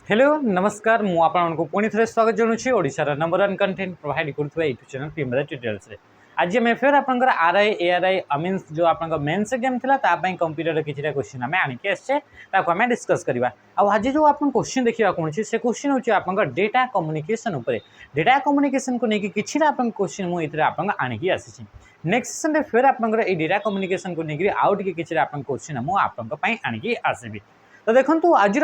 Hello नमस्कार मु आपको पुणी थे स्वागत जनाऊँ ओडिशार नंबर वन कंटेंट प्रोवाइड करुवा यूट्यूब चैनल टीम ट्यूटोरियल्स आज आम फेर आपंकर आरआई एआरआई मीन्स जो आप मेन्स एग्जाम था कंप्यूटर किसी क्वेश्चन आम आणिकी आम डिस्कस करवा आज जो आप क्वेश्चन देखा मिले से क्वेश्चन हूँ आप डेटा कम्युनिकेशन डेटा कम्युनिकेशन को लेकिन किसी क्वेश्चन मुझे आणिकी आसी नेक्स्ट सेसन में फेर आप डेटा कम्युनिकेशन को लेकिन आउ किसी क्वेश्चन मुझे आणिकी आसबि। तो देखो आज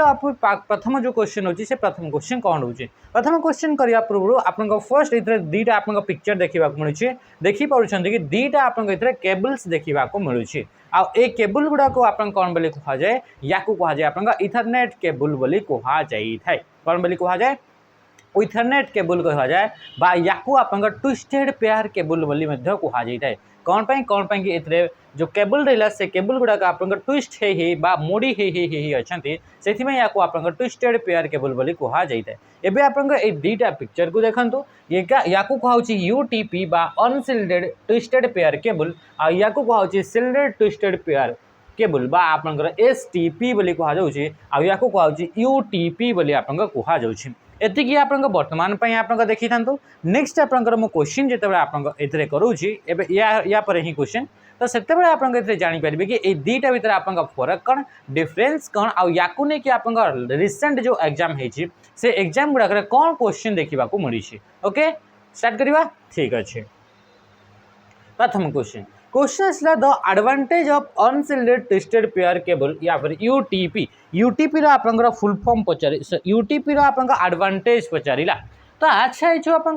प्रथम जो क्वेश्चन होची से प्रथम क्वेश्चन कौन होची प्रथम क्वेश्चन करने पूर्व आप फर्स्ट इधर दीटा आप पिक्चर देखा मिलूँ देखी पार्टी कि दीटा आप केबल्स देखा मिलूँ आ केबल गुड़ा को आप कौन बोली कह जाए या कहुए आप इथरनेट केबल बोली कह जाए कौन बोली कह जाए इथरनेट केबल कह जाए या आप ट्विस्टेड पेयर केबल बोली कह जाए कौन पाई कि जो केबल रहा से केबल गुड़ाक आप ट्विस्ट हो मोड़ी अच्छा से आप ट्विस्टेड पेयर केबल बोली कह जाए। एबे आप दीटा पिक्चर को देखो या कहूँ यूटीपी बा अनसिल्डेड ट्विस्टेड पेयर केबल या कहूँ सिल्डेड ट्विस्टेड पेयर केबल बा आप एसटीपी बोली कह या कहूँ यूटीपी बोली आप कह एतिकी आप बर्तमान आप देखी था। नेक्स्ट आप क्वेश्चन जो आप करूँ या पर ही क्वेश्चन तो से आप जापर कि ये दीटा भर आप फरक कौन डिफरेन्स कौन या कि आप रिसेंट जो एग्जाम से एग्जाम गुड़ाक कौन क्वेश्चन देखा मिली। ओके स्टार्ट करवा ठीक अच्छे। प्रथम क्वेश्चन आसला the advantage of unshielded twisted pair cable या फिर यूटीपी यूटीपी रो आप फुल फॉर्म पचार यूटीपी रो आप एडवांटेज पचारा तो अच्छा ये जो आप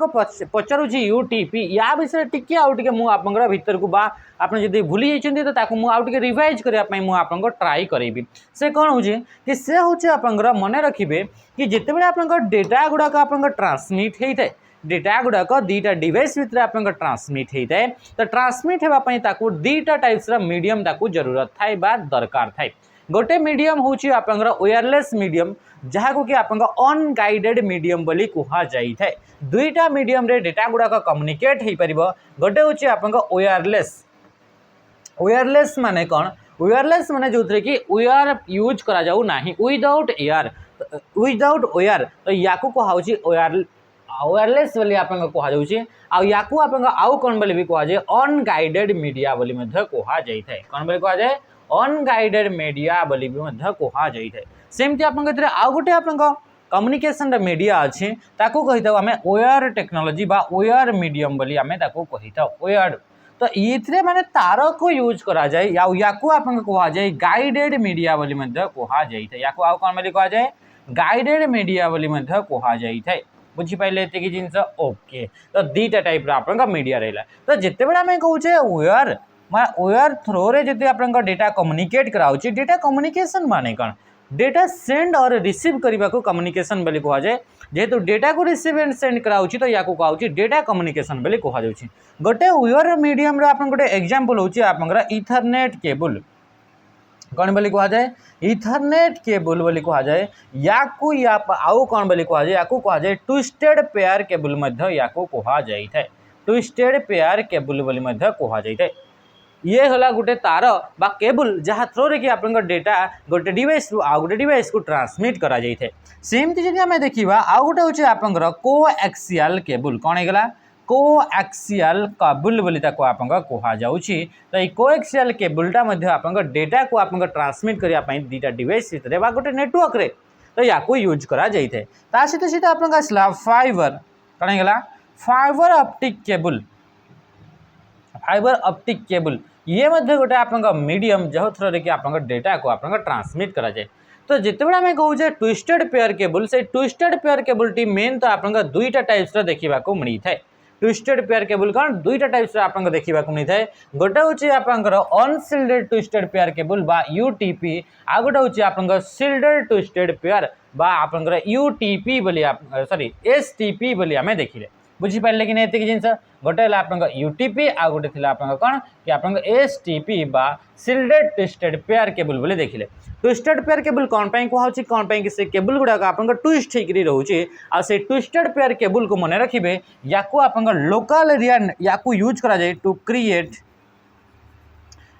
पचारूँ यूटीपी या विषय टी आउे मुझे भीतर को आपड़ी भूली जाइए तो मुझे रिवाइज करने ट्राए करी से कौन हो कि से हूँ आप मन रखिए कि जिते आप डेटा गुड़ाक आप ट्रांसमिट होता है डेटा गुड़ाक दीटा डिवाइस भितर आप ट्रांसमिट होता है तो ट्रांसमिट होगापी दीटा टाइप्स मीडियम जरूरत थाए दरकार थाए गोटे मीडियम हूँ आप वायरलेस मीडियम जहाँ को कि आप अनगाइडेड मीडियम बोली कह जाए दुईटा मीडियम रे डेटा गुड़ाक कम्युनिकेट हो पार गोटे हूँ आप वायरलेस वायरलेस माने कौन वायरलेस माने जो कि वायर यूज करा जाऊ नाही विदाउट एयर विदाउट वायर तो या कहूँ वायरलेस बोली आप कहुचे या आउ कौन बोली भी कहुए अनगाइडेड मीडिया बोली कह जाए कौन बोली कह जाए अनगाइडेड मीडिया बोली भी कह जाए सेमती आप आउ गोटे आप कम्युनिकेशन मीडिया अच्छे कही था आम वायर टेक्नोलोजी बा वायर मीडियम बोली आम कही था वायर तो ये माने तार को यूज करा जाए या कह जाए गाइडेड मीडिया बोली कह जाए या आउ कौन बोली कह जाए गाइडेड मीडिया बोली कह जाए बुझीपारे ये जिनस ओके तो दीटा टाइप आप मीडिया रहा तो जिते बड़े आम कहे वायर वायर थ्रो रे जब आप डेटा कम्युनिकेट कराऊँ डेटा कम्युनिकेशन माने कौन डेटा सेंड और रिसीव करने को कम्युनिकेशन बोली कह जाए जेहेतु डेटा को रिसीव एंड सेंड कराऊँ तो या कहूँ डेटा कम्युनिकेशन बोली कह जाए गोटे वायर मीडियम आप गोटे एग्जांपल हूँ आप इथरनेट केबल कौन बोली कह जाए इथरनेट केबल बोली कह जाए या आउ कौन बोली कह जाए कह जाए ट्विस्टेड पेयर केबल या कह जाए ट्विस्टेड पेयर केबल बोली कह जाए ये हला गोटे तार बा केबल जहाँ थ्रो रे कि आप डेटा गोटे डिवाइस रु आउ गोटे डिवाइस को ट्रांसमिट करा जाए थे सेमती जब आम देखा आउ गोटे हूँ आप कोएक्सियल केबल कौन होगा कोएक्सियल केबल बोली आप कह जाऊँगी तो ये कोएक्सियल केबलटा आप डेटा को आप ट्रांसमिट करने दीटा डिवाइस भितर गोटे नेटवर्क रे तो या यूज करा जाए सहित सहित आप आसला फाइबर कौन होगा fibre optic cable fibre optic cable ये गोटे आप मीडियम जो थ्रो कि आप डेटा को आप ट्रांसमिट करा जाए तो जिते बड़े आम कहूँ ट्विस्टेड पेयर केबल से twisted pair cable T main तो आप दुईटा टाइप्स देखा मिलता है ट्विस्टेड पेयर केबल कौन दुईटा टाइप्स आप देखा मिलता है गोटे हूँ आप अनसिल्डेड ट्विस्टेड पेयर केबल बा यूटीपी आ गोटे हूँ आप सिल्डेड ट्विस्टेड पेयर बा आप यूटीपी बोली सॉरी एसटीपी बोली आम देखिले बुझीपारे कि नहीं जिनस गोटे आप यूटीपी आ गोटे थी आप कौन कि आप एसटीपी बा सिल्डेड ट्विस्टेड पेयर केबल बोले देखिले ट्विस्टेड पेयर केबल कौन पाई कहूँ कौन पाई कि से केबल गुड़ाक आप ट्विस्ट होकर रोचे आ से ट्विस्टेड पेयर केबल को मन रखिए या आप लोकल एरिया या यूज करा जाए to create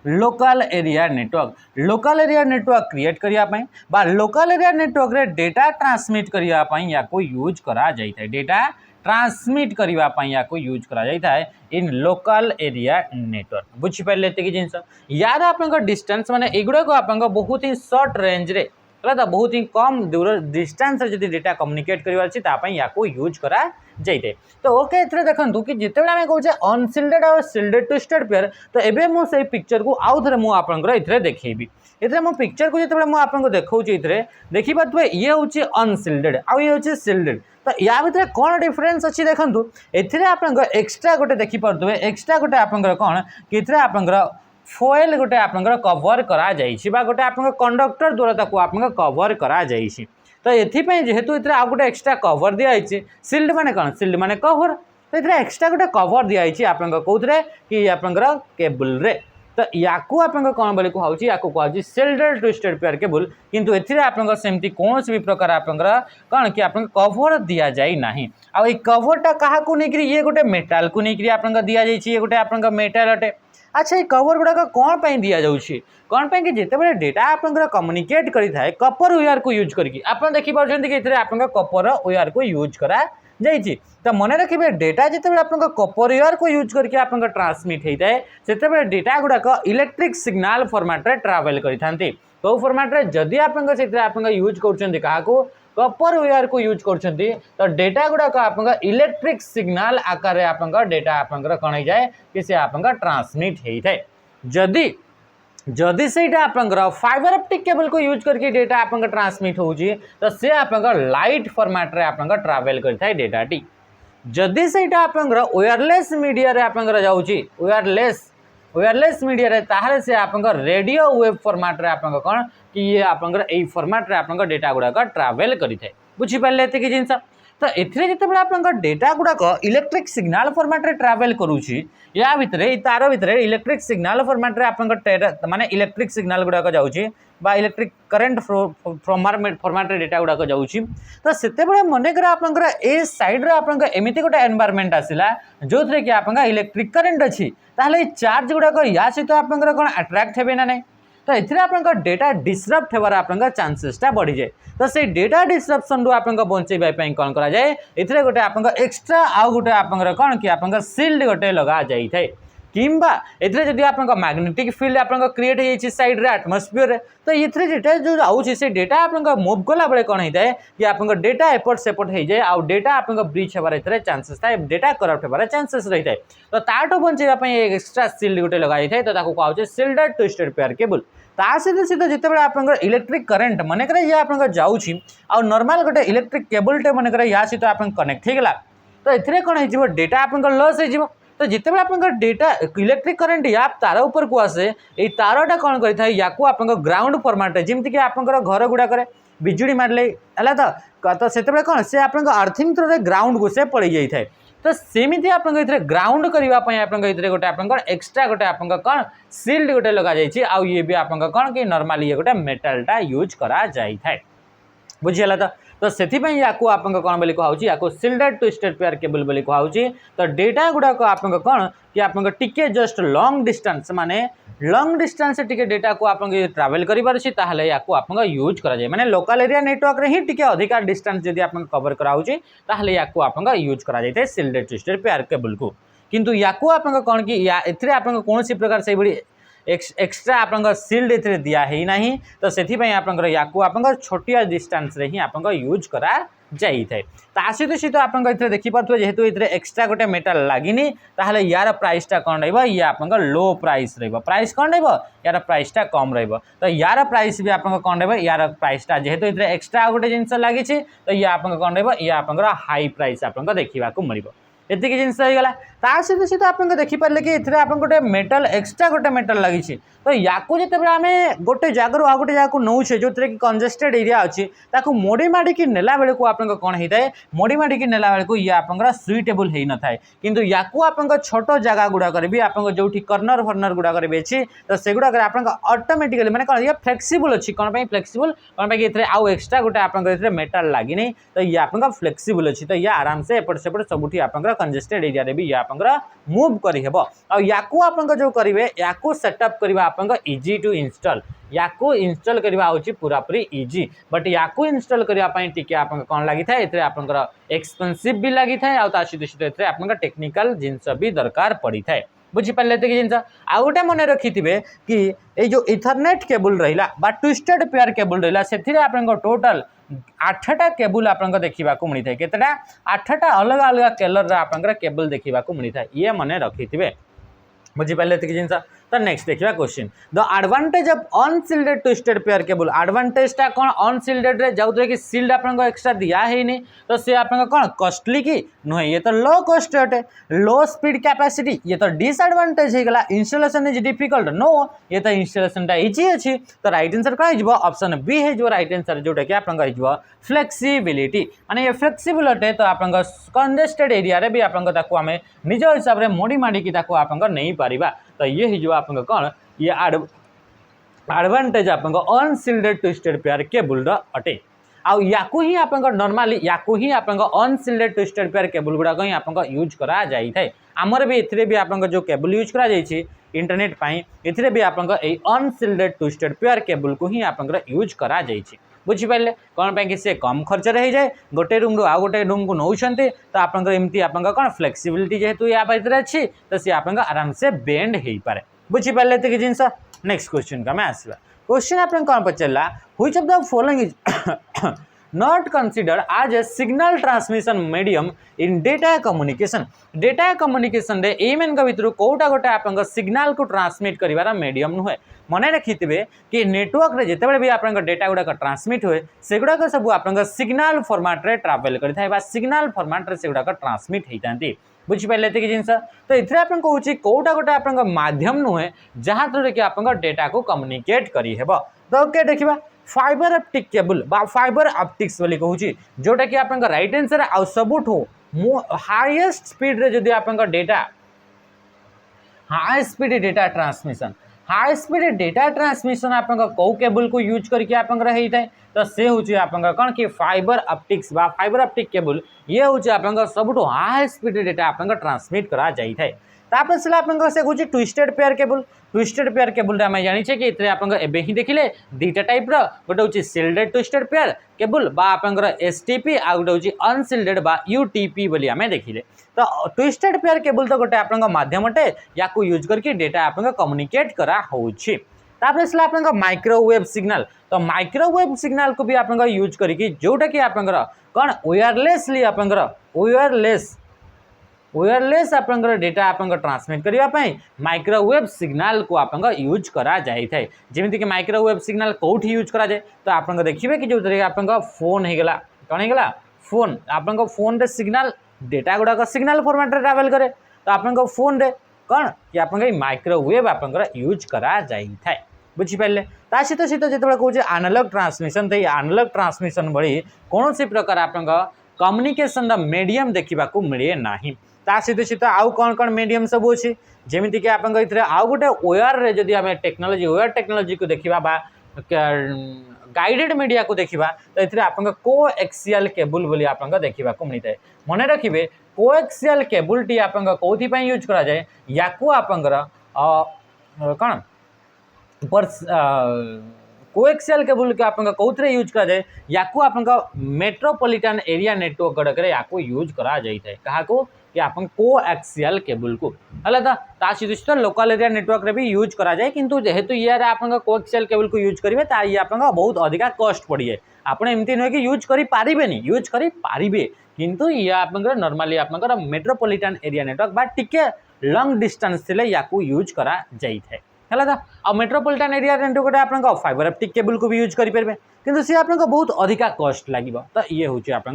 local area network create करने बा लोकल एरिया नेटवर्क रे डेटा ट्रांसमिट करने या को यूज करा जाए डेटा ट्रांसमिट करने या को यूज करा जाए इन लोकल एरिया नेटवर्क बुझीपारे ये जिनस यार आप डिस्टेंस माने एगुड़ाक आप बहुत ही सर्ट रेंज रे बहुत ही कम दूर डिस्टेंस रे जदि डेटा कम्युनिकेट करवार या को यूज करा जाए तो ओके ये देखो कि जिते आम कहे अनसिल्डेड और सिल्डेड ट्विस्टेड पेयर तो एबे मो से पिक्चर को आउ थे मुझे देखेबी ये मो पिक्चर को जो आपको देखा देखी पारे ये हूँ अनसिल्डेड आउ ये हूँ सिल्डेड तो या भितर कौन डिफरेन्स अच्छी देखूँ ये एक्सट्रा गोटे देखिपे एक्सट्रा गोटे आप कौन कि आप फोएल गोटे आप कवर करा गोटे आप कंडक्टर द्वारा आप कवर करा तो ये जेहेतु ये आउ गोटे एक्सट्रा कवर दिखाई सिल्ड माने कौन सिल्ड माने कवर तो ये एक्सट्रा गोटे कवर दिखाई आप कौन कि आप केबुल रे तो या कौन बोली कहूँ या कहूँ सिल्डेड ट्विस्टेड पेयर केबुल किंतु एथिरे आपन सेमती कौन भी प्रकार आप कौन कि आप कवर दि जाए ना आ कवरटा क्या नहीं ये गोटे मेटाल को लेकिन आप दि जाए ये गोटे आप मेटाल अटे अच्छा ये कवर गुड़ाक कौन पर दि जाऊँगी कौन पर कि जिते डेटा आप कम्युनिकेट करें कपर वेयर को यूज करके आप देखिपुं कि आप कपर वेयर को यूज करा जाइए तो मन रखिए डेटा जिते आप कपर वेयर को यूज करके आप ट्रांसमिट होता है से डेटा गुड़ाक इलेक्ट्रिक सिग्नाल फॉर्मेट रे ट्रावेल करते तो फॉर्मेट रे जदि आप यूज कर कपर वेयर को यूज कर डेटा गुड़ाक आप इलेक्ट्रिक सिग्नाल आकार आप डेटा आप कौन हो जाए कि से आप ट्रांसमिट होता है जदि जदि से फाइबर ऑप्टिक केबल को यूज करके डेटा आप ट्रांसमिट होची तो से आप लाइट फॉर्मेट रे आप ट्रावेल करता है डेटाटी जदि से आप वायरलेस मीडिया रे आप जाऊँगी वायरलेस मीडिया रे ताहले से आप रेडियो वेव फॉर्मेट रे आप कौन कि ये आप फॉर्मेट रे आप डेटा गुड़ाक ट्रावेल करें बुझीपारे ये जिनस तो ये जो आप डेटा गुड़ाक इलेक्ट्रिक सिग्नाल फॉर्मेट रे ट्रावेल करुँची या भितर तार भितर इलेक्ट्रिक सिग्नाल फॉर्मेट रे आप माने इलेक्ट्रिक सिग्नाल गुड़ाक जाऊँगी बा इलेक्ट्रिक करंट फॉर्मेट रे डेटा गुड़ाक जाऊँगी तो से मनकर आप साइड एमती गोटे एनवायरनमेंट आसला जो थे कि आप इलेक्ट्रिक करंट अच्छी ताहले चार्ज गुड़ाक या सहित आप कौन अट्राक्ट हे ना नहीं तो ये आप डेटा डिस्रप्ट होवार आप चांसेसटा बढ़ी जाए तो से डेटा डिस्रप्शन रू आप बचाई कौन करा जाए ये गोटे आप एक्सट्रा आउ गोटे आप कौन कि आप सील्ड गोटे लगा जाए किंबा ये आप मैग्नेटिक फील्ड आप क्रिएट हो साइड रे एटमॉस्फेयर तो ये डेटा जो आउे से डेटा आप मूव कला बेले कौन होता है कि आप डेटा एपट सेपट हो जाए आउ डेटा आप ब्रीच होबार चांसेस था डेटा करप्ट होबार चांसेस रही है तो ताठू बचाई एक्सट्रा सील्ड गोटे लगा जाए तो कहूँ सिल्डेड ट्विस्टेड पेयर केबल ता सहित जिते आप इलेक्ट्रिक करंट मनकर ये आप जाऊँगी आ नॉर्मल गोटे इलेक्ट्रिक केबलटे मनकर या सहित आप कनेक्ट होगा तो ये कौन हो डेटा आप लॉस हो तो जिते आप डेटा इलेक्ट्रिक करंट या तार ऊपर को आसे ये तारटा कौन करता या आप ग्राउंड फॉर्मेट जमीक आप घर गुड़ाक बिजुड़ी मारे है तो से कौन से आप अर्थिंग थ्रू ग्राउंड को से पड़ जाए तो सेमती आप ग्राउंड करने गोटे आप एक्सट्रा गोटे आप कौन सील्ड गोटे लगा जाए आउ ये भी आप कौन कि नॉर्मल ये गोटे मेटालटा यूज करा जाए बुझीगला तो से या कौन बोली कहूँ या सिल्डेड ट्विस्टेड पेयर केबल बोली कहूँ तो डेटा गुड़ाक आप कौन कि आप टिके जस्ट लॉन्ग डिस्टेंस माने लॉन्ग डिस्टेंस टिके डेटा को आप ट्रावेल करें या आप यूज करा माने लोकल एरिया नेटवर्क रे ही टिके अधिका डिस्टेंस जदि आप कवर कराऊँगी या आप यूज करा जाए सिल्डेड ट्विस्टेड पेयर केबल को किंतु या आप कौन कि या आप कौन प्रकार से भाई एक्सट्रा आप सील्ड ए दिया है ना तो से आप छोटिया डिस्टेंस रे ही आप यूज करा जाए सहित सहित आप देखिपे जेहेतु ये एक्सट्रा गोटे मेटाल लगिनी ताहले यार प्राइसटा कौन ये आप लो प्राइस प्राइस कौन यार प्राइसटा कम तो यार प्राइस भी आप कौन यार प्राइसटा जेहेतु ये एक्सट्रा गोटे जिनस लगी तो ये आप कौन ये आप हाई प्राइस आप देखा मिल ये जिनस होगा सहित सहित आप देखिपारे कि ये आप गोटे मेटल एक्सट्रा गोटे मेटल लगी तो या जिते आम गोटे जगह आ गोटे जगह नौचे जो कि कंजेस्टेड एरिया अच्छी मोड़ी माड़ी नेला बेलू आप कौन होता है मोड़ी माड़ी नेला बेलू ये आप सुइटेबल हो न थाए किंतु या आप छोट जगह गुड़ाक भी आप जो कर्नर फर्नर गुड़ाक भी अच्छी तो से गुड़ाक आप ऑटोमेटिकली मैंने कौन ये फ्लेक्सिबल अच्छी कौन फ्लेक्सिबल कौन ये आउ एक्सट्रा गोटे आप मेटाल लगी तो ये आप फ्लेक्सिबल अच्छी तो ये आराम से एपट सेपट सबुठी आप कंजेस्टेड एरिया रे भी आपनकर मूव करी हेबो आ याकू आपनकर जो करिवे याकू सेटअप करबा आपनकर इजी टू इंस्टॉल याकू इंस्टॉल करबा होची पूरा पूरी इजी बट याकू इंस्टॉल करबा पई टिके आपन कोन लागि थाए एतरे आपनकर एक्सपेंसिव भी लागि थाए आ ता सीधे सीधे एतरे आपनकर टेक्निकल जिंस भी दरकार पड़ी थाए बुझी पाले ते जिंस आ गोटे मन रखिथिबे कि ए जो इथरनेट केबल रहिला बा ट्विस्टेड पेयर केबल रहिला सेथिरे आपनकर टोटल 8टा केबल आपनकर देखिबा को मिली थाए केतडा 8टा अलग अलग कलर रा आपनकर केबल देखिबा को मिली थाए ये मन रखिथिबे बुझी पाले ते जिंस तो नेक्स्ट देखिए question the advantage of unshielded twisted pair cable advantage टा कौन अनसील्डेड रे जाउ कि सील्ड आपन एक्स्ट्रा दिया है नहीं तो से आपन कौन कॉस्टली की नुहे ये तो लो कॉस्ट अटे लो स्पीड कैपेसिटी ये तो डिसएडवांटेज हो गला इंस्टॉलेशन इज डिफिकल्ट नो ये तो इंस्टॉलेशन टा इजी अछि तो राइट आंसर कौन हिजबो ऑप्शन बी है जो राइट आंसर जोटा कि आपन हिजबो फ्लेक्सिबिलिटी माने ये फ्लेक्सिबल अटे तो आपन कंजेस्टेड एरिया रे भी आपन ताको हमें निज हिसाब रे मोडी माडी की ताको आपन नहीं पारिबा तो ये ही जो आपन कौन ये एडवांटेज आपन अनसील्डेड ट्विस्टेड पेयर केबल रो अटे आउ याकू ही आपन नॉर्मली याकू ही आपन अनसील्डेड ट्विस्टेड पेयर केबल गुडा ही आपन यूज करा जाई थाए हमर भी एथिरे भी आपन जो केबल यूज करा जाई छी इंटरनेट पाई एथिरे भी आपन ए अनसील्डेड ट्विस्टेड पेयर केबल को ही आपन यूज करा जाई छी बुझी पारे कौन पे कि से कम खर्च रही जाए गोटे रूम रू आ गोटे रूम को नौछंते तो आपन एमती आपन कौन फ्लेक्सिबिलिटी जेहेतु या भीतर अच्छी तो सी आपन आराम से बेंड हो पारे बुझी पारे तो जिनस नेक्स्ट क्वेश्चन का मैं आसवा क्वेश्चन आपन कौन पचारा which of the following is not considered as a signal transmission medium in data communication रे एमएन का भितर कोटा गोटे आपन सिग्नल को ट्रांसमिट करिवार मीडियम नुहे मने रखिथिबे कि नेटवर्क रे जेतेबेले भी आपन डेटा गुडा ट्रांसमिट होए सेगुडा को सब आपन सिग्नल फॉर्मेट रे ट्रैवल करिथाय बा सिग्नल फॉर्मेट रे सेगुडा ट्रांसमिट हेतांती बुझी पाले ते कि जिंस तो इथरे आपन कहूची कोटा गोटे आपन माध्यम नुहे जहां थ्रू कि आपन डेटा को कम्युनिकेट करी हेबो तो ओके देखिबा फाइबर ऑप्टिक केबल बा फाइबर ऑप्टिक्स बोली कहूची जोटा कि आपन राइट आंसर आ सबुठो हाईएस्ट स्पीड रे जदी आपन data high speed data transmission आपन को केबल को यूज करके आपन रही थाए तो से होची आपन कोन कि फाइबर ऑप्टिक्स बा फाइबर ऑप्टिक केबल ये होची आपन सबुठो हाई स्पीड डेटा आपन ट्रांसमिट करा जाई थाए तापर से आपन से कहूची ट्विस्टेड पेयर केबल आम जानी कि इतने आप ही देखिले दुईटा टाइप रोटे हूँ सिल्डेड ट्विस्टेड पेयर केबल बा आप एसटीपी आ गोटे हूँ अनसिल्डेड बा यूटीपी बोली आम देखिले तो ट्विस्टेड पेयर केबल तो गोटे आप माध्यम अटे या यूज करके डेटा आप कम्युनिकेट करा होउछि तापर से आप माइक्रोवेव सिग्नल तो माइक्रोवेव सिग्नल को भी आप यूज करके जोटा कि आप कौन वायरलेसली आप वायरलेस आपनकर डेटा आपनकर ट्रांसमिट करिया पई माइक्रोवेव सिग्नल को आपनकर यूज करा जाई थाए जेमिति कि माइक्रोवेव सिग्नल कोठी यूज करा जाए तो आपनकर देखिबे कि जो तरीके आपनकर फोन हे गेला कोन हे गेला फोन आपनकर फोन रे सिग्नल डेटा गुडा का सिग्नल फॉर्मेट रे ट्रैवल करे तो आपनकर फोन रे कोन कि आपनकर माइक्रोवेव आपनकर यूज करा जाई थाए बुझी पाले ता सहित सहित जेतबे कहू जे एनालॉग ट्रांसमिशन ते एनालॉग ट्रांसमिशन बड़ी कोनोसी प्रकार आपनकर कम्युनिकेशन दा मीडियम देखिबा को मिले नाही ता सहित सहित आउ कौन कौन मीडियम सब अच्छी जमीती कि आप आउ गोटे वायर रे जदि आम टेक्नोलोजी वायर टेक्नोलोजी को देखा बा गाइडेड मीडिया को देखा तो ये आप कोएक्सियल केबल बोली आप देखा मिलता है मन रखिए कोएक्सियल केबल टी आप कौथि यूज करा जाए या आपंकर कौन कोएक्सियल केबल के आप कौन यूज करा जाए या मेट्रोपॉलिटन एरिया नेटवर्क गुड़क या यूज करा जाए क्या कि आप कोएक्सियल केबल को है ता सहित लोकल एरिया नेटवर्क रे भी यूज करा जाए किंतु जेहेतु ये आप कोएक्सियल केबल को यूज करेंगे ये आप बहुत अधिका कॉस्ट पड़े आपड़ एमती नुहे कि यूज करें यूज करें किंतु ये आप नॉर्मली आप मेट्रोपॉलिटन एरिया नेटवर्क बा टिके लॉन्ग डिस्टेंस थिले या यूज करा जाई थाए है आ मेट्रोपॉलिटन एरिया नेटवर्क आप फाइबर ऑप्टिक केबल को भी यूज करेंगे किंतु सी आप बहुत अधिका कॉस्ट लगे तो ये हूँ आप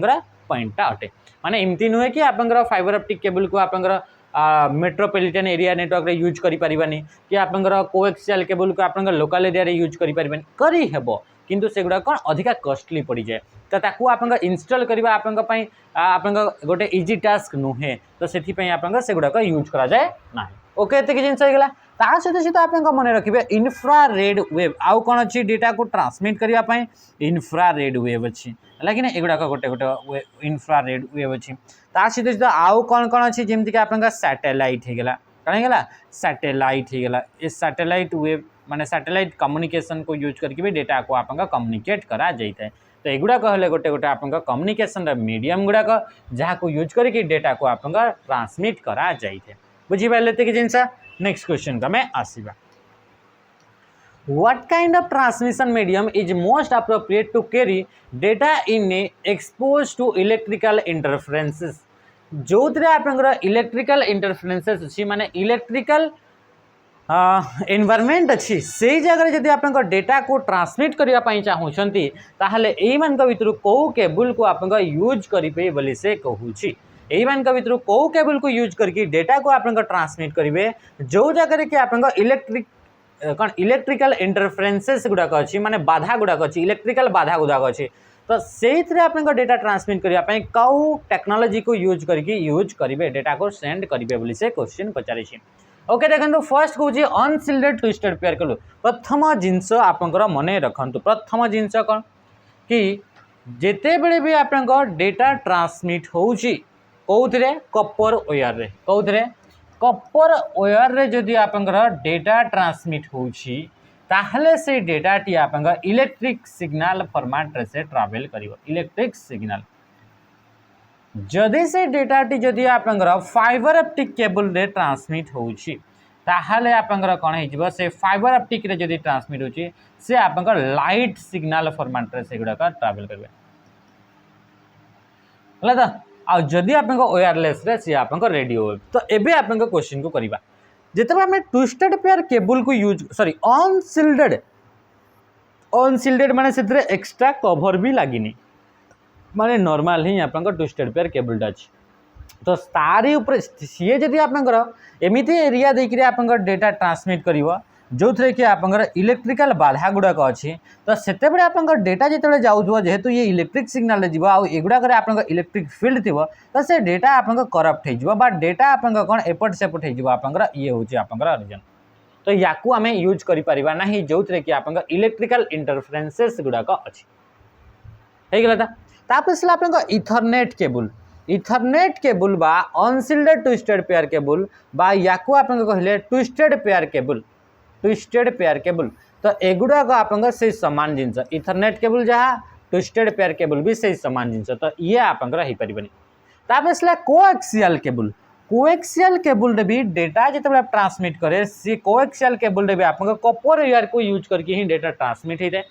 पॉइंटा अटे माने एमती नुहे कि आप फाइबर ऑप्टिक केबल को आप मेट्रोपॉलिटन एरिया नेटवर्क रे यूज करि परिबानी कि आप कोएक्सियल केबल को आप लोकल एरिया रे यूज करि परिबानी करी हेबो किंतु सेगुडा कोन अधिका कॉस्टली पड़ी जाए तो ताकू आप इंस्टॉल करबा आप गोटे इजी टास्क नुहे तो सेथि पई आप सेगुडा यूज करा जाए ना ओके एते कि जिंस हो गला ता सहित सहित आप मन रखिए इन्फ्रारेड वेव आउ कौन अच्छी डेटा को ट्रांसमिट करने इन्फ्रारेड वेव अच्छी है कि एगुड़ा गोटे गोटे इन्फ्रारेड वेव अच्छी ता सहित सहित आउ कौन कौन अच्छी जमीक आप सैटेलाइट होगा कौन होगा सैटेलाइट होगा ये सैटेलाइट वेव माने सैटेलाइट कम्युनिकेशन को यूज करके भी डेटा को आप कम्युनिकेट करा जाए तो एगुड़ा कहले गोटे गोटे आप कम्युनिकेशन मीडियम गुड़ाक जहाँ को यूज करके डेटा को आप ट्रांसमिट करा जाए बुझीपारे ये जिनस नेक्स्ट क्वेश्चन का मैं आसवा What kind of transmission medium is most appropriate to carry data in a exposed to electrical interferences? जो आप इलेक्ट्रिकल इंटरफेरेंसेस अच्छी माने इलेक्ट्रिकल एनवायरनमेंट अच्छी से जगह जब आप डेटा को ट्रांसमिट करने चाहूँगी ताहले एही मान भितर कौ केबुल को आप यूज करेंगे बोली से कहूँ यही मान भितर कौ केबुल को यूज करके डेटा को आप ट्रांसमिट करेंगे जो जगह कि आप इलेक्ट्रिक कौन इलेक्ट्रिकल इंटरफेरेंसेस गुड़ाक अच्छी माने बाधा गुड़ाक अच्छी इलेक्ट्रिकल बाधा गुड़ाक अच्छी तो से आप डेटा ट्रांसमिट करने कौ टेक्नोलोजी को यूज करेंगे डेटा को सेंड करेंगे बोली से क्वेश्चन पचारि ओके देखो फर्स्ट कौन अनसिल्डेड ट्विस्टेड पेयर कलु प्रथम जिनस आप मन रखु प्रथम जिनस कौन कि जिते बड़े भी आप डेटा ट्रांसमिट होउची कौथिरे कपर वायर रे कौथिरे कपर वायर रे जदि आप डेटा ट्रांसमिट होउची ताहले से डेटा टी आप इलेक्ट्रिक सिग्नल फॉर्मेट रे से ट्रैवल करिवो इलेक्ट्रिक सिग्नल जदि से डेटा टी जदि आप फाइबर ऑप्टिक केबल रे ट्रांसमिट होउची ताहले आप कौन हो से फाइबर ऑप्टिक रे जदि ट्रांसमिट होउची से आप लाइट सिग्नल फॉर्मेट रे से गुडा ट्रैवल करबे हला तो आ जदि आप वायरलेस रे से आप रेडियो वेव तो एबे आप क्वेश्चन को करबा जेतबे हम ट्विस्टेड पेयर केबल को यूज सॉरी अनसिल्डेड माने से एक्स्ट्रा कवर भी लागिनी माने नॉर्मल ही आप ट्विस्टेड पेयर केबलटा अच्छी तो तारी ऊपर सी जदि आप एमती एरिया देकर आप डेटा ट्रांसमिट कर जो थे कि आप इलेक्ट्रिकल बाधा गुड़ाक अच्छी तो से आप डेटा जो जाऊँ जेहेतु ये इलेक्ट्रिक सिग्नल जीव आगुड़ाक आप इलेक्ट्रिक फील्ड थी तो से डेटा आप करप्ट हो डेटा आप कौन एपट सेपट हो ये हूँ आप रीजन तो या आम यूज करें ना जो थे कि आप इलेक्ट्रिकल इंटरफेरेंसेस गुड़ाक अच्छी होगला तापर से आप इथरनेट केबल बा अनसिल्डेड ट्विस्टेड पेयर केबल बा या आप कहले ट्विस्टेड पेयर केबल तो एगुड़ाक आप से सामान जिनस इथरनेट केबल जहाँ ट्विस्टेड पेयर केबल भी से सामान जिनस तो ये आप पारे तापर से कोएक्सियल केबल रे भी डेटा जिते आप ट्रांसमिट करे सी कोएक्सियल केबल रे भी आप कपर वायर को यूज करके ही डेटा ट्रांसमिट होता है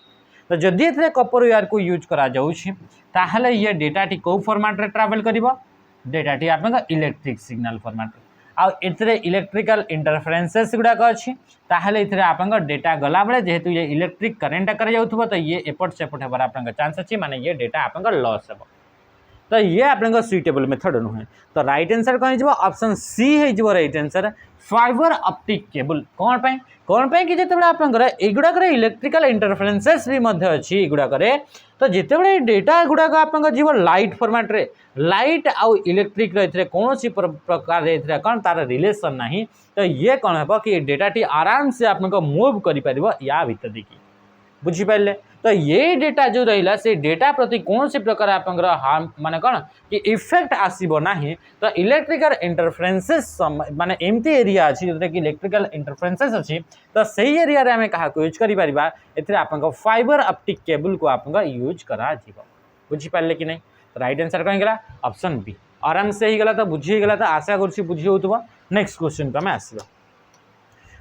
तो जदि ये कपर वायर को यूज करा जाउछि ताहले ये डेटा टी को फॉर्मेट रे ट्रैवल करिवो डेटा टी आप इलेक्ट्रिक सिग्नल फॉर्मेट आउ एथरे इलेक्ट्रिकल इंटरफेरेंसेस गुड़ाक अच्छी ताहले इथरे आप डेटा गला बेले जेहेतु ये इलेक्ट्रिक करेंट कर जाउथबो तो ये एपट सेपट हेबार आप चांस अच्छी माने ये डेटा आप लॉस हेबो तो ये आप सुइटेबल मेथड नुहे तो राइट आंसर कौन हो ऑप्शन सी हो right answer fibre optic cable कौन पे कि जिते आप एगुड़ाक इलेक्ट्रिकल इंटरफेरेंसेस भी अच्छी एगुड़ाक तो जिते डेटा गुड़ाक आप जीव लाइट फॉर्मेट रे लाइट आउ इलेक्ट्रिक कौन सी प्रकार कौन तार रिलेशन ना तो ये कौन है कि डेटा टी आराम से आप मूव कर या भीतर देखिए बुझीपारे तो ये डेटा जो रहा से डेटा प्रति कौन सी प्रकार आप माने कौन कि इफेक्ट आसब ना तो इलेक्ट्रिकल इंटरफेरेंसेस माने एमती एरिया अच्छी जो कि इलेक्ट्रिकल इंटरफेरेंसेस अच्छी तो सही एरिया रे आम क्या यूज कर आप फाइबर ऑप्टिक केबल को आप यूज करा बुझीपारे कि नहीं तो राइट आंसर कौन गला ऑप्शन बी आराम से ही गला तो बुझीगला तो आशा कर बुझी हो नेक्स्ट क्वेश्चन को आम आसवा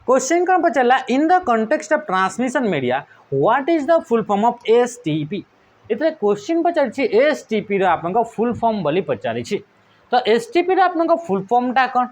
क्वेश्चन कौन पचारा in the context of transmission media what is the full form of STP इतने क्वेश्चन पचारि एसटीपी आप फुल फॉर्म बोली पचारि तो एसटीपी आप फुल फॉर्मटा कौन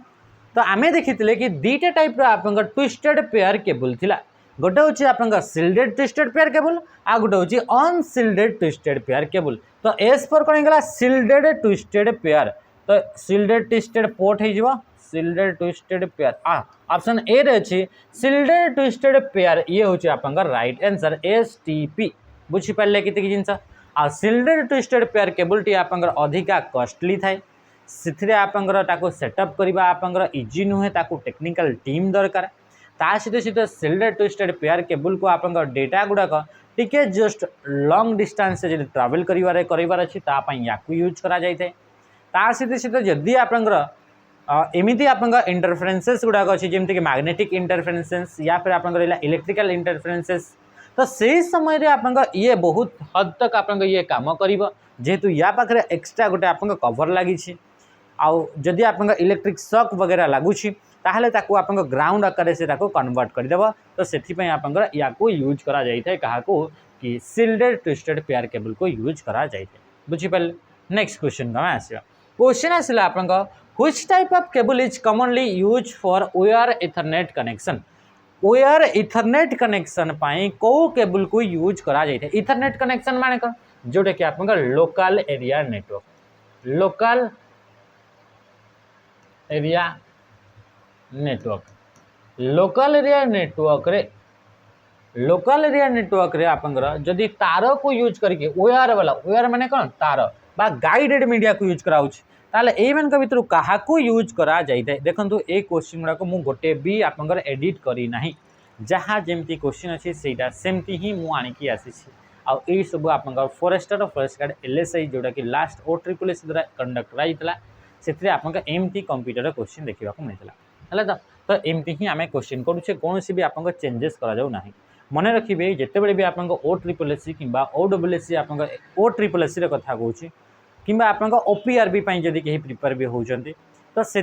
तो आम देखी कि दुईटा टाइप आप ट्विस्टेड पेयर केबल थिला गोटे हूँ आप सिल्डेड ट्विस्टेड पेयर केबल आ गोटे हूँ अनसिल्डेड ट्विस्टेड पेयर केबल तो एस पर कौन होगा सिल्डेड ट्विस्टेड पेयर तो सिल्डेड ट्विस्टेड पोर्ट हो सिल्डेड ट्विस्टेड पेयर ऑप्शन ए रे अच्छी सिल्डेड ट्विस्टेड पेयर ये हूँ आप राइट आंसर एसटीपी बुझीपारे कि जिनस आ सिल्डेड ट्विस्टेड पेयर केबल टी आप अधिका कॉस्टली थाए से आप सेटअप करवा आप इजी नुहे ताकू टेक्निकल टीम दरकार ता सहित सहित सिल्डेड ट्विस्टेड पेयर केबल को आपन डेटा गुड़ाक टिके जस्ट लॉन्ग डिस्टेंस से ट्रावेल करार अच्छी या यूज करा जाए ता सहित सहित जदि आपंकर एमती आप इंटरफेरेन्सेस गुड़ाक अच्छी जमीक कि मैग्नेटिक इंटरफेरेन्सेस या फिर आप इलेक्ट्रिकल इंटरफेरेन्सेस तो से समय रे आप ये बहुत हद तक आप ये कम कर जेहेतु या पाखे एक्सट्रा गोटे आप कवर लगी आदि आप इलेक्ट्रिक शॉक वगैरह लगुच ताहले ताकू आप ग्राउंड आकार से कन्वर्ट करदेव तो से या यूज करा जाए क्या कि सिल्डेड ट्विस्टेड पेयर केबल को यूज करा जाए बुझीपारे। नेक्स्ट क्वेश्चन को आसवा क्वेश्चन आसला आप Which type of cable is commonly used for wire Ethernet connection? Wire Ethernet connection पाई को केबल को यूज करा जाए Ethernet connection माने कौन जोटा कि आप local area network local area network रे आपंकर जदि तार को यूज करके वायर माने कौन तार बा गाइडेड मीडिया को यूज कराउछ ताले ए मान का भितर कहा को यूज करा जाय देखंतु ए क्वेश्चन गुडा को मु गोटे भी आपंकर एडिट करी नाही जहाँ जेमती क्वेश्चन अच्छी सेटा सेमती ही मु आनिकी आसीछि आ ए सब आपंकर फॉरेस्ट गार्ड एलएसआई जोटा कि लास्ट OSSS द्वारा कंडक्ट कराइतला सेथिरे आपंकर एमती कंप्यूटर क्वेश्चन देखिबा को मिलतला हला तो एमती ही आमे क्वेश्चन करूछे कोनोसी भी आपंकर चेंजेस करा जाउ नाही मने रखिबे जेतेबेले भी आपंकर OSSS किबा OSSS आपंकर OSSS रे कथा कहूछि किंबा आपन OPRB जदि कहीं प्रिपेयर भी होती तो से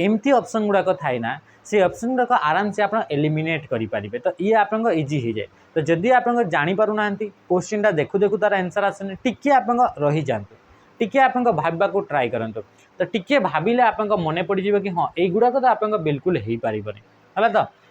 एमती ऑप्शन गुड़ाक थाए ना से ऑप्शन गुड़ाक आराम से आप एलिमिनेट करेंगे तो ये आप इजी हो जाए तो जदि आप जापर ना क्वेश्चन टा देखु देखु तार आंसर आसने टिके आप रही जातु टिके आप भावना को ट्राए करूँ तो टिके भाविले आप मन पड़ जाए कि हाँ युड़ाक तो आप बिल्कुल हो पारे है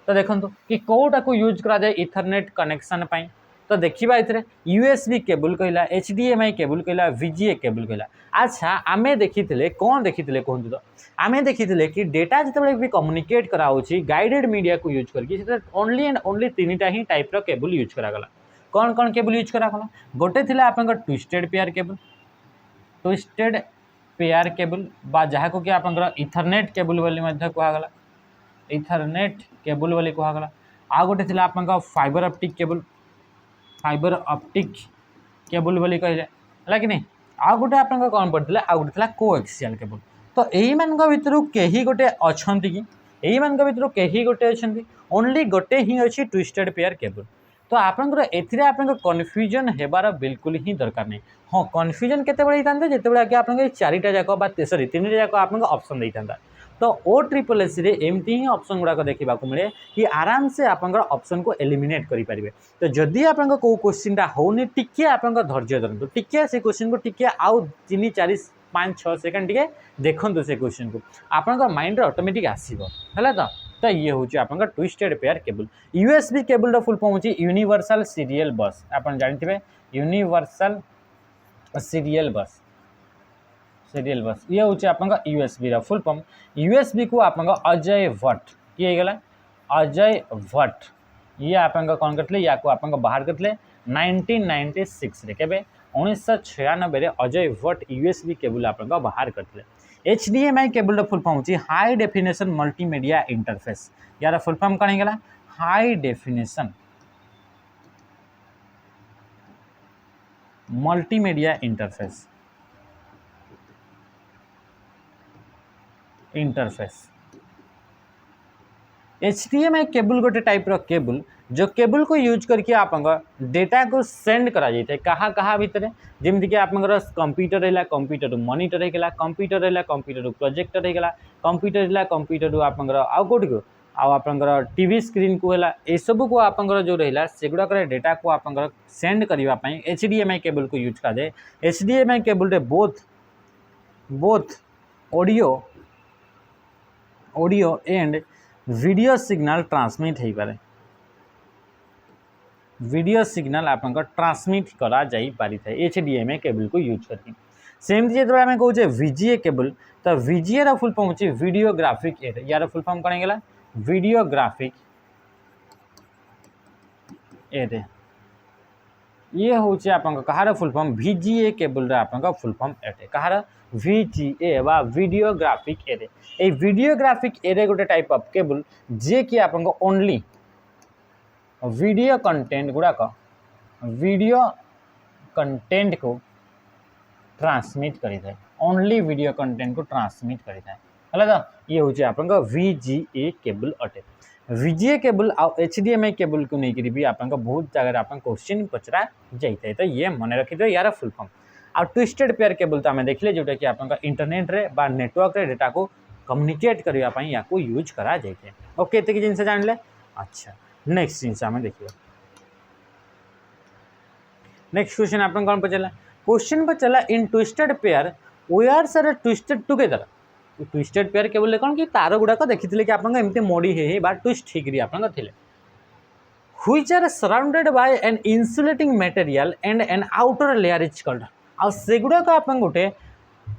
तो देखो कि कौटा को यूज करा जाए इथरनेट कनेक्शन पाई तो देखा ये USB केबल कहला HDMI केबल कहला VGA केबल कहला अच्छा आमे देखी कौन देखी कहतु तो आमे देखी कि डेटा जिते भी कम्युनिकेट कराऊँगी गाइडेड मीडिया को यूज करके ओनली एंड ओनली 3टा ही टाइप रो केबल यूज करागला कौन कौन केबल यूज करागला गोटे थिला आपन ट्विस्टेड पेयर केबल बा जहाँ को कि आपन इथरनेट केबल बोली मध्य कहगला इथरनेट केबल बोली कहगला आ गोटे थिला आपन फाइबर ऑप्टिक केबल बोली कहले है कि नहीं आ गोटे आप कौन पड़ता आ गोटे कोएक्सियल केबल तो यही मान भर कहीं गोटे अच्छा कि यही मान भर कहीं गोटे अच्छा ओनली गोटे ही अच्छी ट्विस्टेड पेयर केबल तो आपंकर एथिरे आपन कन्फ्यूजन हेबार बिल्कुल ही दरकार नहीं हाँ कन्फ्यूजन केतेबेले होता जितेबाला कि आप 4टा जाक सॉरी 3टा जाक आप ऑप्शन देता तो OSSS रे एमती ही ऑप्शन गुड़ाक देखा मिले कि आराम से आप ऑप्शन को एलिमिनेट करेंगे तो जदि आप क्वेश्चन होनी टिके आप धैर्य धरतु टिके से क्वेश्चन को टिके आउ 3 4 5 6 सेकंड टिके देखु से क्वेश्चन को आप माइंड ऑटोमेटिक आसो है तो ये हूँ आप twisted pair cable USB cable full form हूँ यूनिवर्सल सीरियल बस आप जानते यूनिवर्सल सीरियल बस ये हूँ आप USB रा फुल फॉर्म USB को आप अजय भट्ट किए गला अजय भट्ट ये आप कौन करते या को आप बाहर करते 1996 रे केबे 1996 रे अजय भट्ट USB केबल आप बाहर करते HDMI केबल फुल फॉर्म हूँ हाई डेफिनेशन मल्टीमीडिया इंटरफेस यार फुल फॉर्म कौन गला high definition multimedia interface HDMI cable गोटे टाइप रो केबल जो केबल को यूज करके आप डेटा को सेंड करा जाए कहाँ कहाँ भितर जमीक आप कंप्यूटर है कंप्यूटर मॉनिटर होगा कंप्यूटर है कंप्यूटर प्रोजेक्टर होगा कंप्यूटर है कंप्यूटर आप कौटी को आप टीवी स्क्रीन को है ये सब को आप जो रहा से गुड़ाक डेटा को आप सेंड करने HDMI केबल को यूज कराए HDMI cable both audio and video signal transmit हो पारे वीडियो सिग्नल आप ट्रांसमिट करा जाई पारी था HDMI केबल को यूज करके सेमती जो आम कहे VGA केबल तो VGA रा फुल फॉर्म होची वीडियोग्राफिक एरे यार फुल फॉर्म कौन गला वीडियोग्राफिक एरे ये हूँ आप कहार फुल फॉर्म VGA केबल आप फुल फॉर्म एटे कहार VGA बा वीडियोग्राफिक एरे ए वीडियोग्राफिक एरे गोटे टाइप ऑफ केबल जे कि आप ओनली वीडियो कंटेंट गुड़ाक वीडियो कंटेंट को ट्रांसमिट करी थाए ओनली वीडियो कंटेंट को ट्रांसमिट करी थाए है तो ये हूँ आप VGA केबल अटे VGA केबल आ HDMI केबल को लेकर भी आप बहुत जगह आप क्वेश्चन पचरा जाए तो ये मन रखिए यार फुल फॉर्म आ ट्विस्टेड पेयर केबल तो आम देखिले जोटा कि आप इंटरनेट रे बा नेटवर्क रे डेटा को कम्युनिकेट करने या यूज करा जाए ओके ये जिन जानले अच्छा नेक्स्ट जिन आम देखिए नेक्स्ट क्वेश्चन आप कौन पचारा क्वेश्चन पचारा in twisted pair wires are twisted together twisted pair cable कौन कि तार गुड़ाक देखी कि आपमती मोड़ी बा ट्विस्ट होकर थे which are surrounded by an insulating material and an outer layer is called आ से गुड़ाक आप गोटे